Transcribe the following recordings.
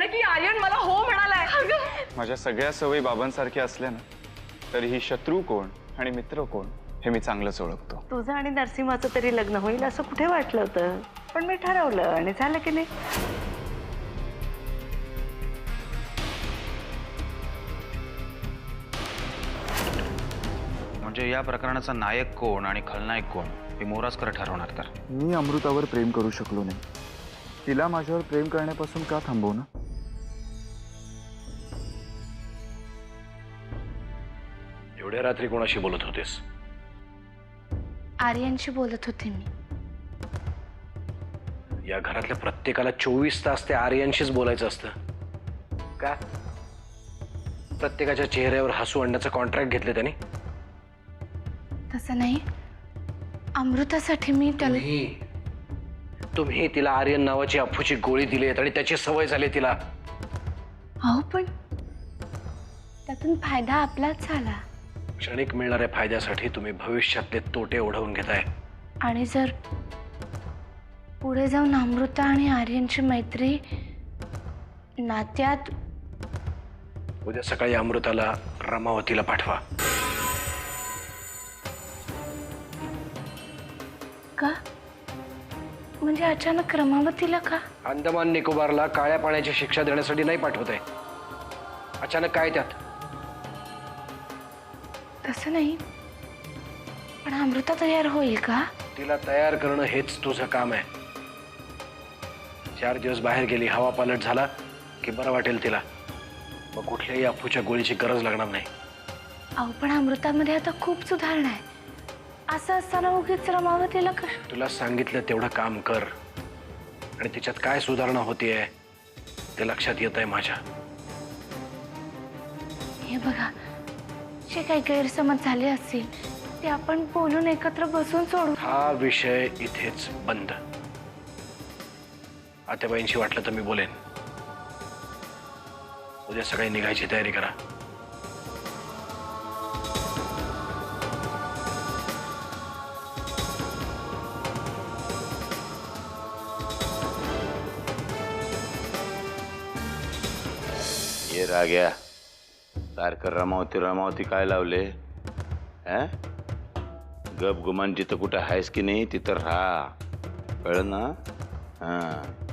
की आर्यन मला हो म्हणालाय. माझ्या सगळ्या सवयी बाबांसारख्या असल्या ना तरीही शत्रू कोण आणि मित्र कोण हे मी चांगलंच ओळखतो. तुझं आणि नरसिंहाचं तरी लग्न होईल असं कुठे वाटलं होतं, पण मी ठरवलं आणि झालं की नाही. म्हणजे या प्रकरणाचा नायक कोण आणि खलनायक कोण हे मोरासकर ठरवणार तर. मी अमृतावर प्रेम करू शकलो नाही, तिला माझ्यावर प्रेम करण्यापासून का थांबवू ना? एवढ्या रात्री कोणाशी बोलत होतेस? आर्यनशी बोलत होते मी. या घरातल्या प्रत्येकाला 24 तास ते आर्यनशीच बोलायचं असतं का? प्रत्येकाच्या चेहऱ्यावर हसू आणण्याचं कॉन्ट्रॅक्ट घेतलं त्याने. तसं नाही, अमृतासाठी मी त्याला. तुम्ही तिला आर्यन नावाची अफूची गोळी दिली आणि त्याची सवय झाली तिला. अहो पण त्यातून फायदा आपलाच झाला. क्षणिक मिळणाऱ्या फायद्यासाठी तुम्ही भविष्यातले तोटे ओढवून घेताय. आणि जर पुढे जाऊन अमृता आणि आर्यनची मैत्री नात्यात. उद्या सकाळी अमृताला रमावतीला पाठवा. का म्हणजे अचानक रमावतीला का? अंदमान निकोबारला काळ्या पाण्याची शिक्षा देण्यासाठी नाही पाठवत आहे. अचानक काय त्यात? तसं नाही, पण अमृता तयार होईल का? तिला तयार करणं हेच तुझं काम आहे. 4 दिवस बाहेर गेली, हवा पालट झाला की बरं वाटेल तिला. मग कुठल्याही अफूच्या गोळीची गरज लागणार नाही. अहो पण अमृतामध्ये आता खूप सुधारणा आहे. असं असताना उगीच रमावतीला कसं? तुला सांगितलं तेवढं काम कर आणि तिच्यात काय सुधारणा होतीये ते लक्षात येत आहे माझ्या. हे बघा, जे काही गैरसमज झाले असतील ते आपण बोलून एकत्र बसून सोडू. हा विषय इथेच बंद. आत्याबाईंशी वाटलं तर मी बोलेन. उद्या सकाळी निघायची तयारी करा. ये राग्या, सारखं रमावती रमावती काय लावले? गप गुमान जिथं कुठं आहेस की नाही तिथं राहा, कळलं ना?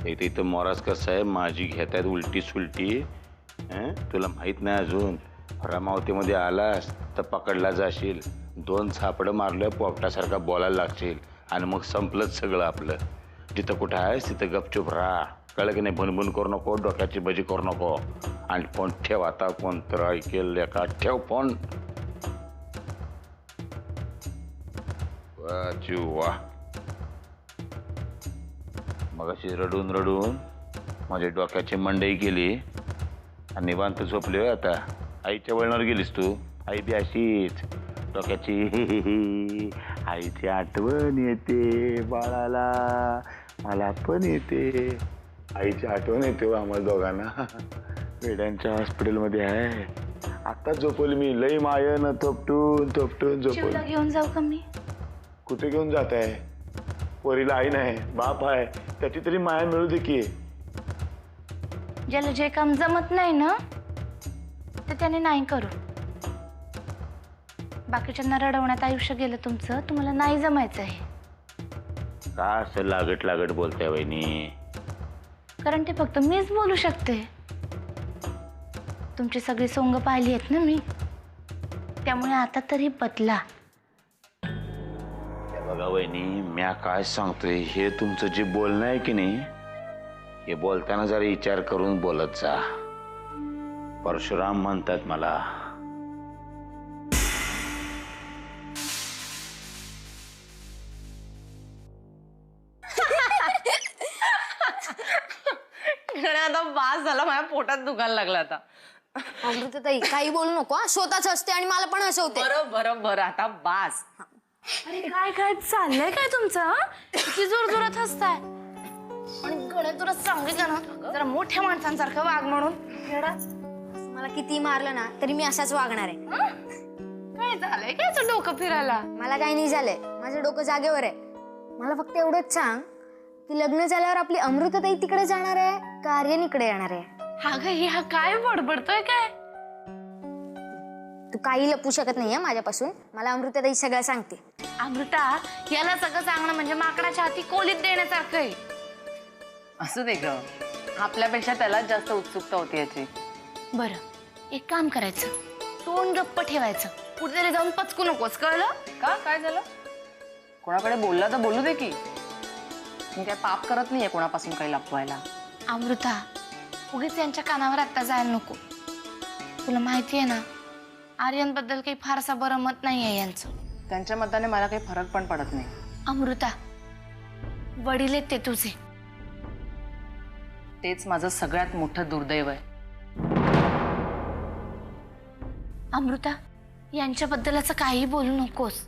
इथं मोरासकर साहेब माझी घेत आहेत उलटी सुलटी. तुला माहित नाही अजून? रमावतीमध्ये आलास तर पकडला जाशील. 2 सापडं मारलं पोपटासारखा बोलायला लागशील आणि मग संपलंच सगळं आपलं. जिथं कुठं आहेस तिथं गपचूप राहा, कळलं की नाही? भुनभुन करू नको, डोक्याची भजी करू नको. आणि फोन ठेव आता, कोण तर ऐकेल का? ठेव फोन. वा, मग अशी रडून रडून माझ्या डोक्याची मंडई केली आणि निवांत झोपले. आता आईच्या वळणावर गेलीस तू. आई बी अशीच डोक्याची. आईची आठवण येते बाळाला, मला पण येते. आईची आठवण येते आम्हाला दोघांना. वेड्यांच्या हॉस्पिटलमध्ये आहे. आता झोपवली मी, लई मायन थोपटून थोपटून झोपवली. घेऊन जाऊ का मी? कुठे घेऊन जात आहे? पोरीला आई नाही, बाप आहे, त्याची तरी माया मिळू दे की. ज्याला जे काम जमत नाही ना ते त्याने नाही करू. बाकीच्यांना रडवण्यात आयुष्य गेलं तुमचं, तुम्हाला नाही जमायचं आहे. का असं लागट लागट बोलताय वहिनी? कारण ते फक्त मीच बोलू शकते. तुमची सगळी सोंग पाहिली आहेत ना मी, त्यामुळे आता तरी बदला. बघा वहिनी, म्या काय सांगतोय हे तुमचं जे बोलणं आहे की नाही, हे बोलताना जरा विचार करून बोलत जा. परशुराम म्हणतात मला. आता बास झाला, माझ्या पोटात दुखायला लागला आता. अमृताताई काही बोलू नको. स्वतःच हसते आणि मला पण हसवते. बरं बरं बरं, आता बास. अरे काय काय चाललंय काय तुमचं? किती जोर जोरात हसताय. आणि गड्या तुला सांगितलं ना जरा मोठ्या माणसांसारखं वाग म्हणून. मला किती मारलं ना तरी मी असाच वागणार आहे. काय झालंय काय डोकं फिरायला? मला काही नाही झालंय, माझं डोकं जागेवर आहे. मला फक्त एवढंच सांग की लग्न झाल्यावर आपली अमृताताई तिकडे जाणार आहे का आर्यन इकडे येणार आहे? हा ग हा काय बडबडतोय काय? तू काही लपू शकत नाहीये माझ्यापासून. मला अमृताताई सगळं सांगते. अमृता, याला सगळं सांगणं म्हणजे माकडाच्या हाती कोलीत देण्यासारखं आहे. असू दे ग, आपल्यापेक्षा त्यालाच जास्त उत्सुकता होती याची. बरं, एक काम करायचं, तोंड गप्प ठेवायचं, कुठेतरी जाऊन पचकू नकोस, कळलं? का काय झालं? कोणाकडे बोलला तर बोलू दे की. मी काय पाप करत नाहीये कोणापासून काही लपवायला. अमृता, उगीच यांच्या कानावर आता जायला नको. तुला माहिती आहे ना, आर्यन बद्दल काही फारसा बरं मत नाहीये यांचं. त्यांच्या मताने मला काही फरक पण पडत नाही. अमृता, वडील आहेत ते तुझे. तेच माझं सगळ्यात मोठं दुर्दैव आहे. अमृता, यांच्याबद्दल असं काही बोलू नकोस,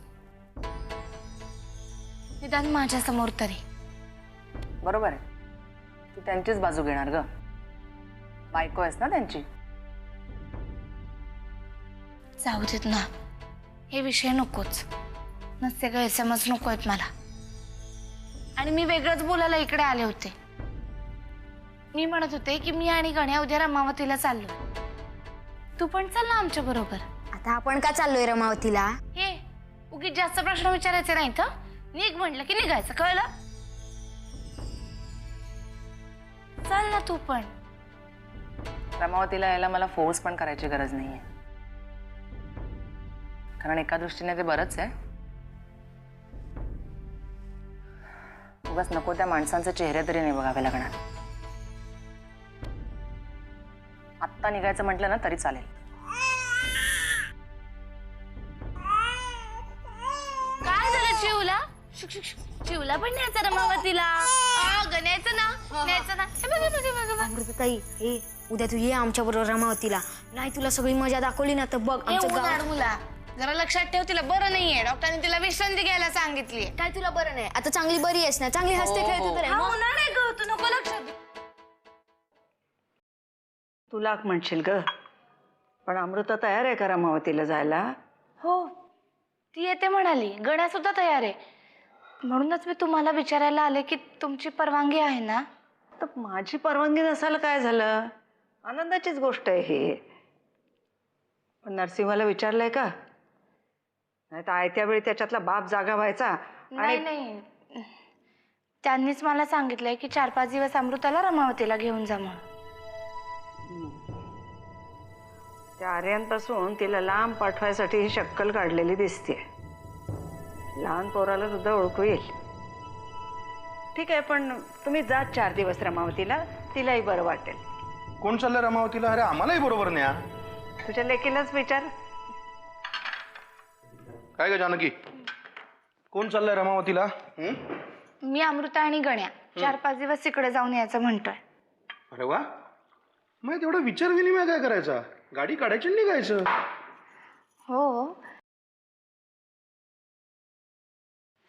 निदान माझ्या समोर तरी. बरोबर आहे, तू त्यांचीच बाजू घेणार ग. बायको आहेस ना त्यांची. जाऊ देत ना, हे विषय नकोच. नसते गैरसमज नको आहेत मला. आणि मी वेगळंच बोलायला इकडे आले होते. मी म्हणत होते की मी आणि गण्या उद्या रमावतीला चाललो. तू पण चाल ना आमच्या बरोबर. आता आपण का चाललोय रमावतीला? हे उगीच जास्त प्रश्न विचारायचे नाही तर निघ म्हटलं की निघायचं, कळलं? चल ना तू पण. रमावतीला यायला मला फोर्स पण करायची गरज नाहीये, कारण एका दृष्टीने ते बरंच आहे. उगाच नको त्या माणसांचे चेहरे तरी नाही बघावे लागणार. आत्ता निघायचं म्हटलं ना तरी चालेल. काय झालं चिवला? चिवला पण न्यायचं रमावतीला. न्यायचं ना, न्यायचं ना. हे बघ, बघ, बघ, बघ. अमृताताई, हे उद्या तू ये आमच्या बरोबर रमावतीला. नाही तुला सगळी मजा दाखवली ना तर बघ आमचं गाव. मुला जरा लक्षात ठेव, तिला बरं नाहीये. डॉक्टरने तिला विश्रांती घ्यायला सांगितली. काय तुला बरं नाही? आता चांगली बरी आहेस ना? चांगली हसते खेळते तर आहे मग. नाही ग, तू नको लक्षात दे. तू लाख म्हणशील ग, पण अमृता तयार आहे का रमावतीला जायला? हो, ती येते म्हणाली. गण्या सुद्धा तयार आहे. म्हणूनच मी तुम्हाला विचारायला आले की तुमची परवानगी आहे ना? तर माझी परवानगी नसायला काय झालं? आनंदाचीच गोष्ट आहे ही. पण नरसिंहाला विचारलंय का? नाही तर आयत्या वेळी त्याच्यातला बाप जागा व्हायचा. नाही नाही, त्यांनीच मला सांगितलंय की 4-5 दिवस अमृताला रमावतीला घेऊन जा म्हणून. त्या आर्यांपासून तिला लांब पाठवायसाठी ही शक्कल काढलेली दिसते. लहान पोराला सुद्धा ओळखू येईल. ठीक आहे, पण तुम्ही जात 4 दिवस रमावतीला, तिलाही बरं वाटेल. कोण चाललंय रमावतीला? अरे आम्हालाही बरोबर न्या. तुझ्या लेकीलाच विचार. काय ग जानकी, कोण चाललंय रमावतीला? मी, अमृता आणि गण्या 4-5 दिवस तिकडे जाऊन यायचं म्हणतोय. अरे वा, मग तेवढा विचार विनिमय काय करायचा? गाडी काढायची आणि निघायचं. हो,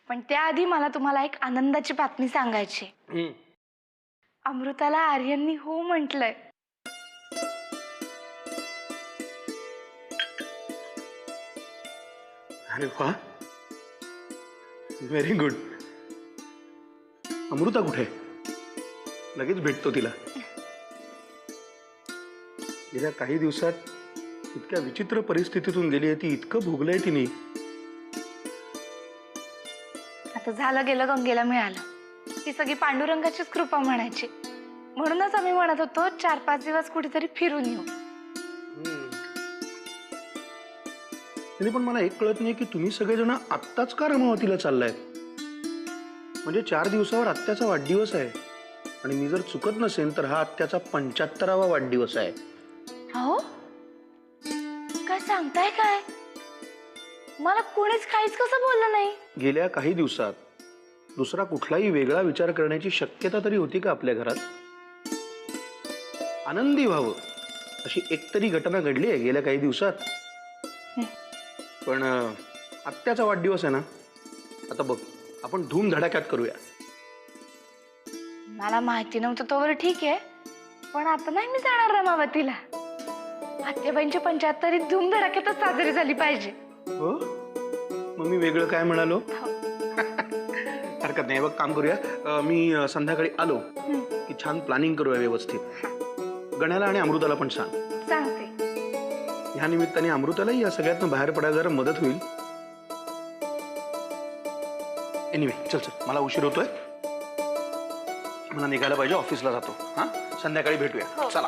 पण त्याआधी मला तुम्हाला एक आनंदाची बातमी सांगायची. अमृताला आर्यननी हो म्हटलंय. अरे वा, व्हेरी गुड. अमृता कुठे? लगेच भेटतो तिला. गेल्या काही दिवसात इतक्या विचित्र परिस्थितीतून गेली आहे ती, इतकं भोगलंय तिने. आता झालं गेलं गंगेला मिळालं. ही सगळी पांडुरंगाचीच कृपा म्हणायची. म्हणूनच आम्ही म्हणत होतो 4-5 दिवस कुठेतरी फिरून येऊ. तरी पण मला एक कळत नाही की तुम्ही सगळेजण आत्ताच का रमावतीला चाललाय? म्हणजे 4 दिवसावर आत्याचा वाढदिवस आहे आणि मी जर चुकत नसेन तर हा आत्याचा 75वा वाढदिवस आहे. हो, काय सांगताय काय? मला कोणीच काहीच कसं बोललं नाही. गेल्या काही दिवसात दुसरा कुठलाही वेगळा विचार करण्याची शक्यता तरी होती का आपल्या घरात? आनंदी व्हावं अशी एकतरी घटना घडली आहे गेल्या काही दिवसात. पण आत्याचा वाढदिवस आहे ना, आता बघ आपण धूमधडाक्यात करूया. मला माहिती नव्हतं तोवर ठीक आहे, पण आता नाही मी जाणार रमावतीला. आत्याबाईंची 75 धूमधडाक्यातच साजरी झाली पाहिजे. हो, मग मी वेगळं काय म्हणालो? हरकत नाही. बघ काम करूया, मी संध्याकाळी आलो की छान प्लॅनिंग करूया व्यवस्थित. गण्याला आणि अमृताला पण सांग. सांगते. ह्या निमित्ताने अमृतालाही या सगळ्यातनं बाहेर पडायला जरा मदत होईल. एनिवे चल चल, मला उशीर होतोय, मला निघायला पाहिजे, ऑफिसला जातो. हा, संध्याकाळी भेटूया. चला.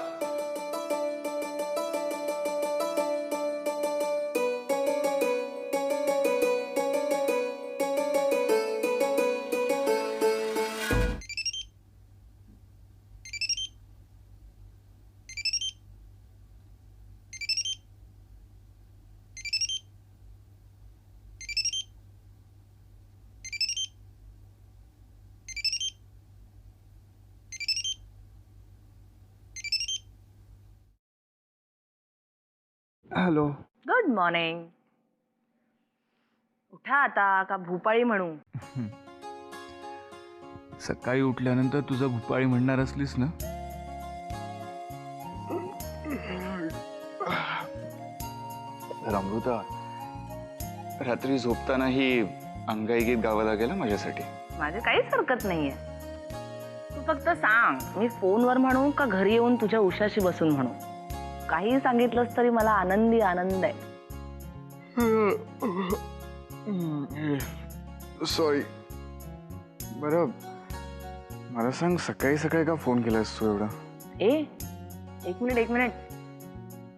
हॅलो. Good morning. उठा आता, का भूपाळी म्हणू? सकाळी उठल्यानंतर तुझं भूपाळी म्हणणार असलीस ना? तर अमृता, रात्री झोपतानाही अंगाई गीत गावं लागेल माझ्यासाठी. माझी काहीच हरकत नाहीये. तू फक्त सांग, मी फोनवर म्हणू का घरी येऊन तुझ्या उशाशी बसून म्हणू? काही सांगितलंस तरी मला आनंदी आनंद आहे. सॉरी. बरं, मला सांग, सकाळी सकाळी का फोन केलास तू एवढा? एक मिनिट.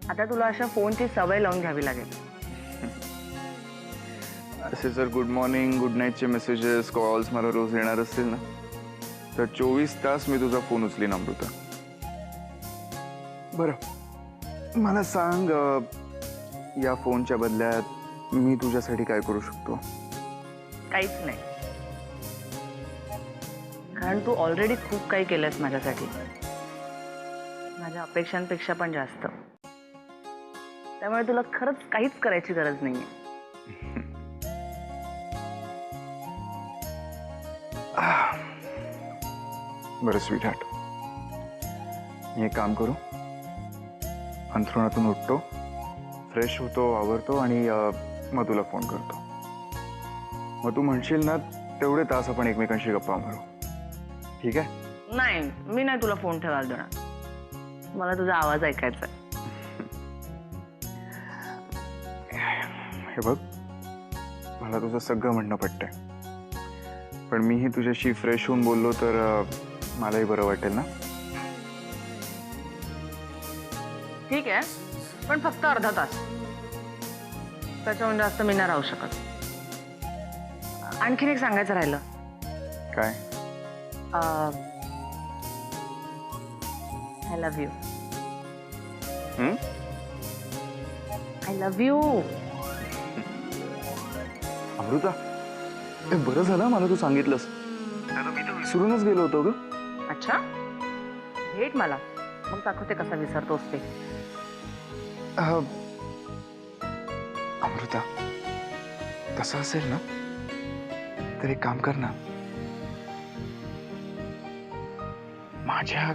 आता तुला अशा फोनची सवय लावून घ्यावी लागेल. असे जर गुड मॉर्निंग, गुड नाईटचे मेसेजेस, कॉल्स मला रोज येणार असतील ना, तर 24 तास मी तुझा फोन उचलीन अमृता. बरं, मला सांग, या फोनच्या बदल्यात मी तुझ्यासाठी काय करू शकतो? काहीच नाही, कारण तू ऑलरेडी खूप काही केलंस माझ्यासाठी, माझ्या अपेक्षांपेक्षा पण जास्त. त्यामुळे तुला खरंच काहीच करायची गरज नाहीये. बरं स्वीट हार्ट, मी एक काम करू, अंथरुणातून उठतो, फ्रेश होतो, आवरतो आणि मग तुला फोन करतो. मग तू म्हणशील ना, तेवढे तास आपण एकमेकांशी गप्पा मारू. ठीक आहे? नाही, मी नाही तुला फोन ठेवायला देणार. मला तुझा आवाज ऐकायचा आहे. हे बघ, मला तुझं सगळं म्हणणं पटतंय, पण मीही तुझ्याशी फ्रेश होऊन बोललो तर मलाही बरं वाटेल ना? ठीक आहे, पण फक्त अर्धा तास. त्याच्याहून जास्त मी नाही राहू शकत. आणखीन एक सांगायचं राहिलं. काय? I love you. I love you. Amruta, हे बरं झालं मला तू सांगितलंस. मी तर विसरूनच गेलो होतो ग. अच्छा, भेट मला, मग दाखवते कसा विसरतोस ते. अमृता, तसं असेल ना, तर एक काम कर ना, माझ्या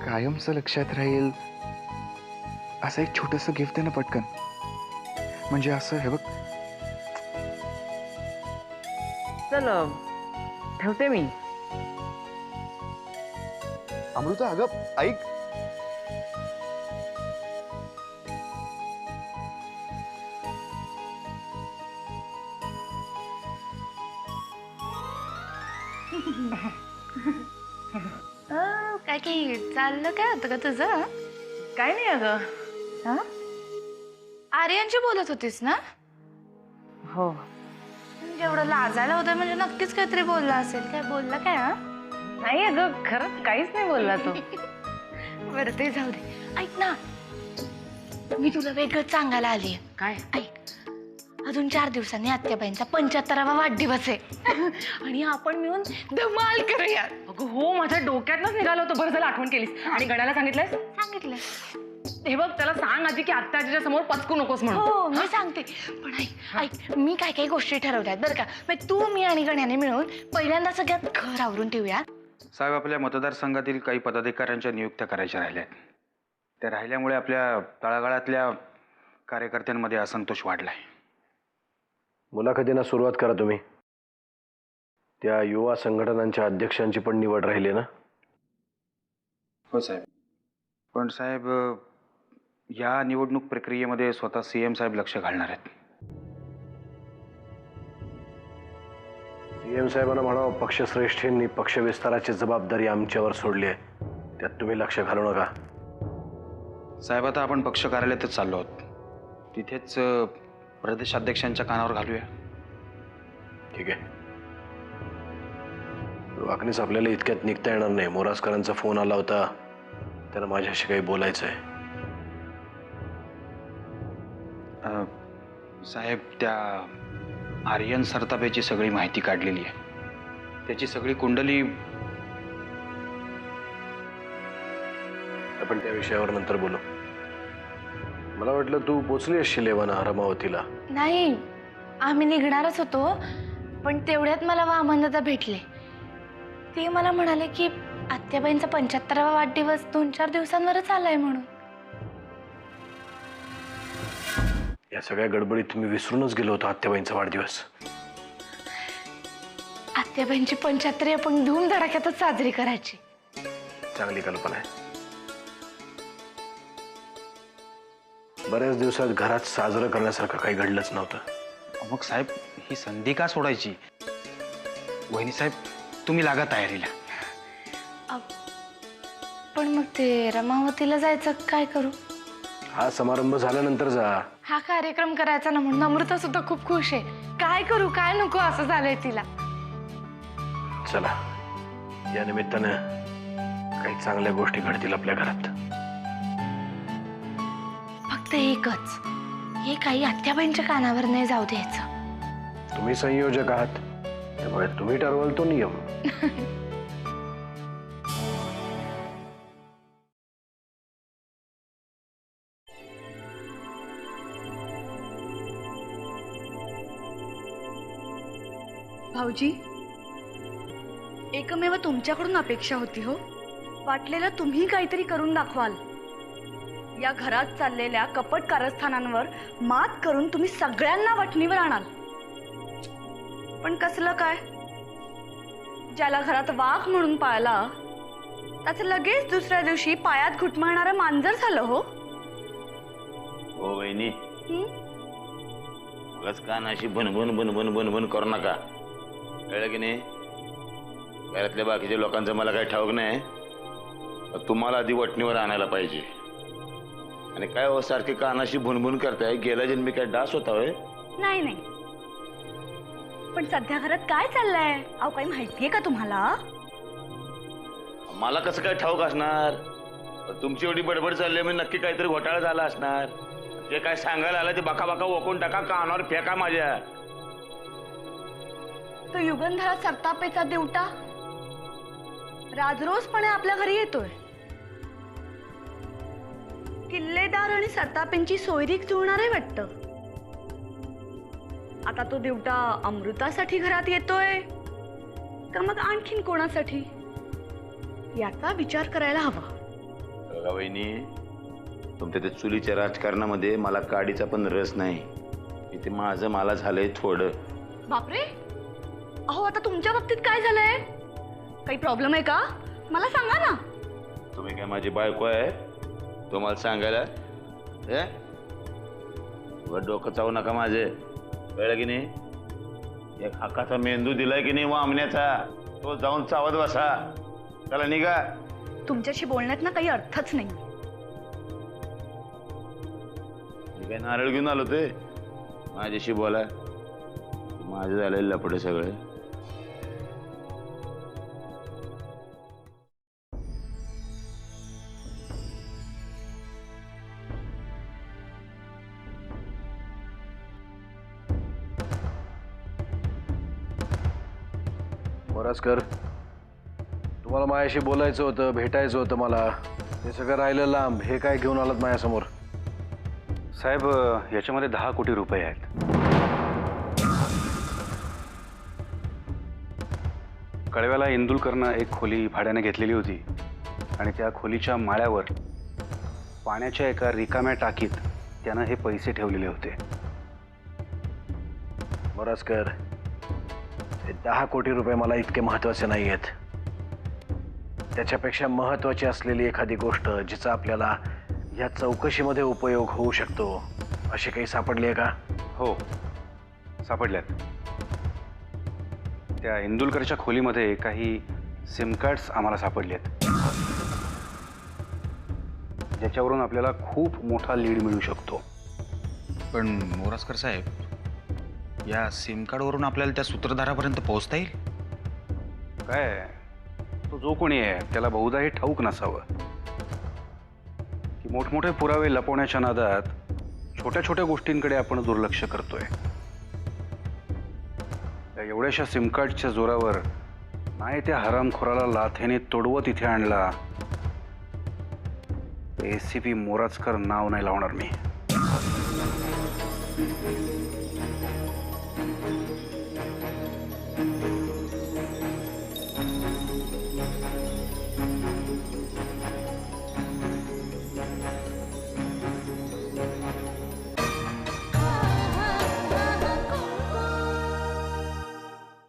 कायमचं लक्षात राहील असं एक छोटंसं गिफ्ट आहे ना पटकन. म्हणजे असं, हे बघ. चल, ठेवते मी. अमृता, अगं ऐक. काय की चाललं काय होतं का तुझं? काय नाही अगं. हा, आर्यनची बोलत होतीस ना? हो. एवढं लाजायला होतं म्हणजे नक्कीच काहीतरी बोलला असेल. काय बोलला काय? हा, नाही अगं, खरंच काहीच नाही बोलला तो. बरं ते जाऊ दे. ऐक ना, मी तुला वेगळंच सांगायला आली. काय? ऐक, अजून 4 दिवसांनी आत्याबाईंचा 75वा वाढदिवस आहे आणि आपण मिळून धमाल करूया. अगं हो, माझ्या डोक्यातनच निघालं होतं. बरं झालं आठवण केलीस. आणि गण्याला सांगितलंस? सांगितलं. हे बघ, त्याला सांग आधी की आत्याच्या समोर पचकू नकोस म्हणून. हो, मी सांगते. पण ऐक, मी काय काही गोष्टी ठरवल्यात बरं का. मग तू, मी आणि गण्याने मिळून पहिल्यांदा सगळ्यात घर आवरून ठेवूया. साहेब, आपल्या मतदारसंघातील काही पदाधिकाऱ्यांच्या नियुक्त्या करायच्या राहिल्या आहेत. त्या राहिल्यामुळे आपल्या तळागाळातल्या कार्यकर्त्यांमध्ये असंतोष वाढलाय. मुलाखतींना सुरुवात करा तुम्ही. त्या युवा संघटनांच्या अध्यक्षांची पण निवड राहिली ना? हो साहेब. पण साहेब या निवडणूक प्रक्रियेमध्ये स्वतः CM साहेब लक्ष घालणार आहेत. CM साहेबांना म्हणावं, पक्षश्रेष्ठींनी पक्षविस्ताराची जबाबदारी आमच्यावर सोडली आहे, त्यात तुम्ही लक्ष घालू नका. साहेब आता आपण पक्ष कार्यालयातच चाललो आहोत, तिथेच प्रदेशाध्यक्षांच्या कानावर घालूया. ठीक आहे. वाकणीस आपल्याला इतक्यात निघता येणार नाही. मोरासकरांचा फोन आला होता, त्यांना माझ्याशी काही बोलायचं आहे. साहेब त्या आर्यन सरतापेची सगळी माहिती काढलेली आहे, त्याची सगळी कुंडली. आपण त्या विषयावर नंतर बोलू. मला वाटलं तू पोचली असशील एव्हाना रमावतीला. नाही, आम्ही निघणारच होतो, पण तेवढ्यात मला वामनदादा भेटले. ते मला म्हणाले की आत्याबाईंचा 75वा वाढदिवस 2-4 दिवसांवरच आलाय म्हणून. या सगळ्या गडबडीत तुम्ही विसरूनच गेलो होतो आत्याबाईंचा वाढदिवस. आत्याबाईंची 75 आपण धूमधडाक्यातच साजरी करायची. चांगली कल्पना आहे. बऱ्याच दिवसात घरात साजरं करण्यासारखं काही घडलंच नव्हतं. मग साहेब ही संधी का सोडायची? वहिनी साहेब तुम्ही लागा तयारीला. पण मग ते रमावतीला जायचं काय करू? हा समारंभ झाल्यानंतर जा. हा कार्यक्रम करायचा ना म्हणून अमृता सुद्धा खूप खुश आहे. काय करू काय नको असं झालंय तिला. चला, या निमित्तानं काही चांगल्या गोष्टी घडतील आपल्या घरात. फक्त एकच, हे काही आत्याबाईंच्या कानावर नाही जाऊ द्यायचं. तुम्ही संयोजक आहात, त्यामुळे तुम्ही ठरवाल तो नियम. भाऊजी, एकमेव तुमच्याकडून अपेक्षा होती हो. वाटलेलं तुम्ही काहीतरी करून दाखवाल. या घरात चाललेल्या कपट कारस्थानांवर मात करून तुम्ही सगळ्यांना वठणीवर आणाल. पण कसलं काय? ज्याला घरात वाघ म्हणून पाळला त्याचं लगेच दुसऱ्या दिवशी पायात घुटमळणारं मांजर झालं हो. हो वहिनी, उगाच कानाशी भनभन भनभन भनभन करू नका, कळलं की नाही? घरातल्या बाकीच्या लोकांचं मला काही ठाऊक नाही, तुम्हाला आधी वटणीवर आणायला पाहिजे. आणि काय हो सारखे कानाशी भुनभुन करताय, गेला जन्मी काय डास होता होय? नाही नाही, पण सध्या घरात काय चाललंय अहो काही माहितीये का तुम्हाला? मला कसं काय ठाऊक असणार? तुमची एवढी बडबड चालली, मी नक्की काहीतरी घोटाळा झाला असणार. ते काय सांगायला आलं ते बाका बाका ओकून टाका, कानावर फेका माझ्या. तो युगंधरा सरतापेचा देवटा राजरोसपणे आपल्या घरी येतोय. किल्लेदार आणि सरतापेंची सोयरीक जुळणार आहे वाटतं. आता तो देवटा अमृतासाठी घरात येतोय का मग आणखीन कोणासाठी, याचा विचार करायला हवा. बघा वहिनी, तुमच्या त्या चुलीच्या राजकारणामध्ये मला काडीचा पण रस नाही. इथे माझं मला झालंय थोडं. बापरे, अहो आता तुमच्या बाबतीत काय झालंय? काही प्रॉब्लेम आहे का? मला सांगा ना. तुम्ही काय माझी बायको आहे तुम्हाला सांगायला? डोकं चावू नका माझे, कळलं की नाही? एक हक्काचा मेंदू दिलाय की नाही वामण्याचा, तो जाऊन चावत बसा. चला निघा. तुमच्याशी बोलण्यात ना काही अर्थच नाही. मी काय नारळ घेऊन आलो ते माझ्याशी बोला? माझे झालेले लपडे सगळे. मोरासकर, तुम्हाला माझ्याशी बोलायचं होतं, भेटायचं होतं मला, हे सगळं राहिलं लांब. हे काय घेऊन आलात माझ्यासमोर? साहेब याच्यामध्ये 10 कोटी रुपये आहेत. कळव्याला इंदुलकरनं एक खोली भाड्याने घेतलेली होती आणि त्या खोलीच्या माळ्यावर पाण्याच्या एका रिकाम्या टाकीत त्यानं हे पैसे ठेवलेले होते. मोरासकर, हे 10 कोटी रुपये मला इतके महत्वाचे नाही आहेत. त्याच्यापेक्षा महत्वाची असलेली एखादी गोष्ट जिचा आपल्याला या चौकशीमध्ये उपयोग होऊ शकतो अशी काही सापडली आहे का? हो, सापडल्यात. त्या इंदुलकरच्या खोलीमध्ये काही सिम कार्ड्स आम्हाला सापडले आहेत, ज्याच्यावरून आपल्याला खूप मोठा लीड मिळू शकतो. पण मोरासकर साहेब, या सिम कार्डवरून आपल्याला त्या सूत्रधारापर्यंत पोहोचता येईल? काय, तो जो कोणी आहे त्याला बहुधा हे ठाऊक नसावं की मोठमोठे पुरावे लपवण्याच्या नादात छोट्या छोट्या गोष्टींकडे आपण दुर्लक्ष करतोय. त्या एवढ्याशा सिम कार्डच्या जोरावर नाही त्या हरामखोराला लाथेने तोडवत इथे आणला, ACP मोराजकर नाव नाही लावणार मी.